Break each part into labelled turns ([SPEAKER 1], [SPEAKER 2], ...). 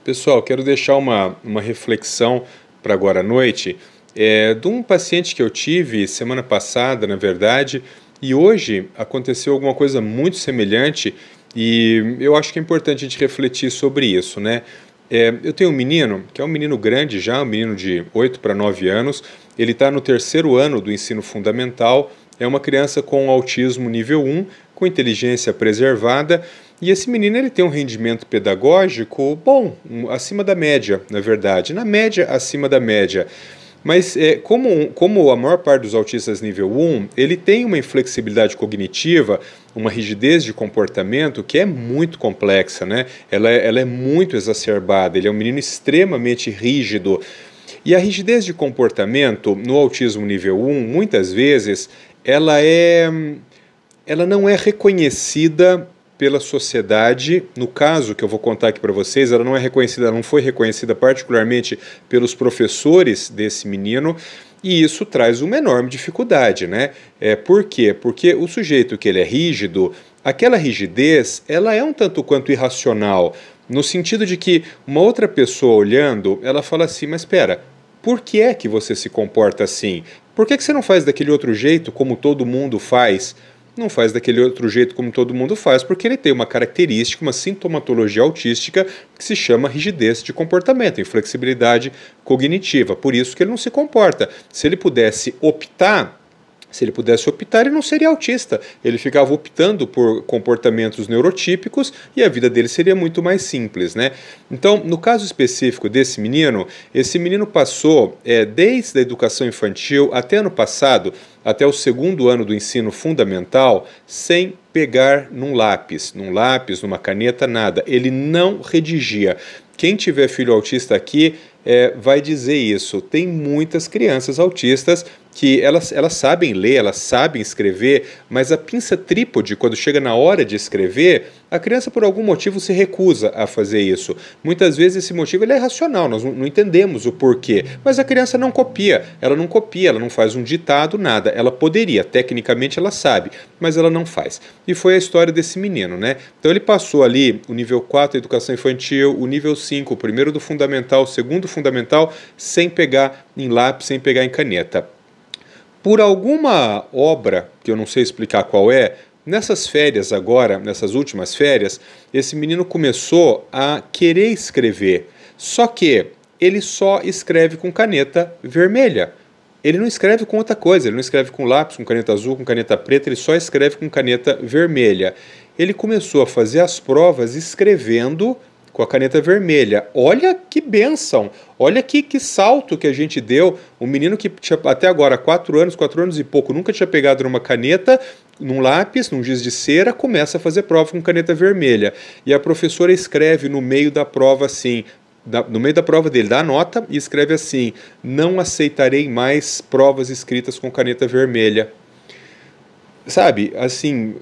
[SPEAKER 1] Pessoal, quero deixar uma reflexão para agora à noite de um paciente que eu tive semana passada, na verdade, e hoje aconteceu alguma coisa muito semelhante e eu acho que é importante a gente refletir sobre isso, né? Eu tenho um menino, que é um menino grande já, um menino de 8 para 9 anos, ele está no terceiro ano do ensino fundamental, é uma criança com autismo nível 1, com inteligência preservada, e esse menino ele tem um rendimento pedagógico bom, acima da média, na verdade, na média acima da média. Mas como a maior parte dos autistas nível 1, ele tem uma inflexibilidade cognitiva, uma rigidez de comportamento que é muito complexa, né? Ela é muito exacerbada, ele é um menino extremamente rígido. E a rigidez de comportamento no autismo nível 1, muitas vezes, ela é ela não é reconhecida pela sociedade. No caso que eu vou contar aqui para vocês, ela não é reconhecida, ela não foi reconhecida particularmente pelos professores desse menino, e isso traz uma enorme dificuldade, né? Por quê? Porque o sujeito que ele é rígido, aquela rigidez, ela é um tanto quanto irracional, no sentido de que uma outra pessoa olhando, ela fala assim, mas espera, por que é que você se comporta assim? Por que você não faz daquele outro jeito como todo mundo faz? Não faz daquele outro jeito como todo mundo faz, porque ele tem uma característica, uma sintomatologia autística que se chama rigidez de comportamento, inflexibilidade cognitiva. Por isso que ele não se comporta. Se ele pudesse optar, ele não seria autista. Ele ficava optando por comportamentos neurotípicos e a vida dele seria muito mais simples, né? Então, no caso específico desse menino, esse menino passou, desde a educação infantil até ano passado, até o segundo ano do ensino fundamental, sem pegar num lápis, numa caneta, nada. Ele não redigia. Quem tiver filho autista aqui vai dizer isso. Tem muitas crianças autistas que elas sabem ler, elas sabem escrever, mas a pinça trípode, quando chega na hora de escrever, a criança por algum motivo se recusa a fazer isso. Muitas vezes esse motivo ele é racional, nós não entendemos o porquê, mas a criança não copia, ela não faz um ditado, nada. Ela poderia, tecnicamente ela sabe, mas ela não faz. E foi a história desse menino, né? Então ele passou ali o nível 4 da educação infantil, o nível 5, o primeiro do fundamental, o segundo fundamental, sem pegar em lápis, sem pegar em caneta. Por alguma obra, que eu não sei explicar qual é, nessas férias agora, nessas últimas férias, esse menino começou a querer escrever. Só que ele só escreve com caneta vermelha. Ele não escreve com outra coisa, ele não escreve com lápis, com caneta azul, com caneta preta, ele só escreve com caneta vermelha. Ele começou a fazer as provas escrevendo com a caneta vermelha. Olha que bênção, olha que salto que a gente deu. Um menino que tinha até agora 4 anos e pouco, nunca tinha pegado numa caneta, num lápis, num giz de cera, começa a fazer prova com caneta vermelha. E a professora escreve no meio da prova assim, no meio da prova dele, dá a nota e escreve assim: não aceitarei mais provas escritas com caneta vermelha. Sabe, assim,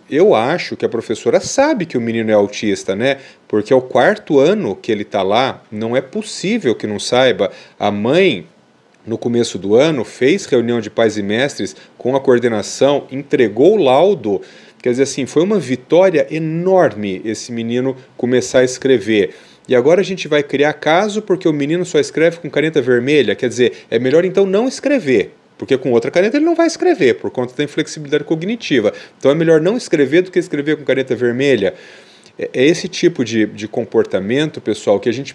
[SPEAKER 1] eu acho que a professora sabe que o menino é autista, né? Porque é o 4º ano que ele está lá, não é possível que não saiba. A mãe, no começo do ano, fez reunião de pais e mestres com a coordenação, entregou o laudo. Quer dizer assim, foi uma vitória enorme esse menino começar a escrever. E agora a gente vai criar caso porque o menino só escreve com caneta vermelha. Quer dizer, é melhor então não escrever. Porque com outra caneta ele não vai escrever, por conta da inflexibilidade cognitiva. Então é melhor não escrever do que escrever com caneta vermelha. É esse tipo de comportamento, pessoal, que a gente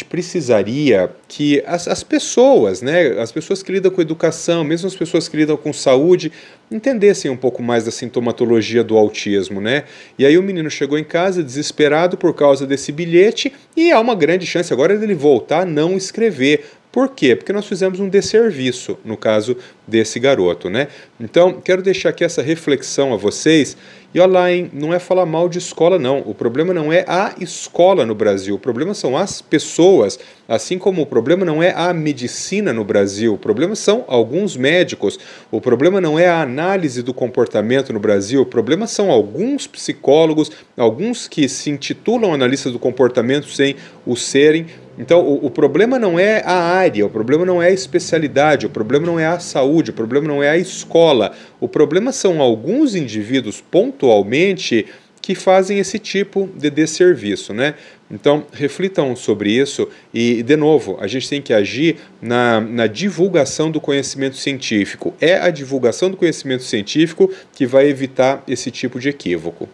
[SPEAKER 1] precisaria que as pessoas, né, as pessoas que lidam com educação, mesmo as pessoas que lidam com saúde, entendessem um pouco mais da sintomatologia do autismo, né? E aí o menino chegou em casa desesperado por causa desse bilhete e há uma grande chance agora dele voltar a não escrever. Por quê? Porque nós fizemos um desserviço no caso desse garoto, né? Então, quero deixar aqui essa reflexão a vocês. E olha lá, hein? Não é falar mal de escola, não. O problema não é a escola no Brasil. O problema são as pessoas. Assim como o problema não é a medicina no Brasil. O problema são alguns médicos. O problema não é a análise do comportamento no Brasil. O problema são alguns psicólogos, alguns que se intitulam analistas do comportamento sem o serem. Então, o problema não é a área, o problema não é a especialidade, o problema não é a saúde, o problema não é a escola. O problema são alguns indivíduos pontualmente que fazem esse tipo de desserviço, né? Então, reflitam sobre isso e, de novo, a gente tem que agir na divulgação do conhecimento científico. É a divulgação do conhecimento científico que vai evitar esse tipo de equívoco.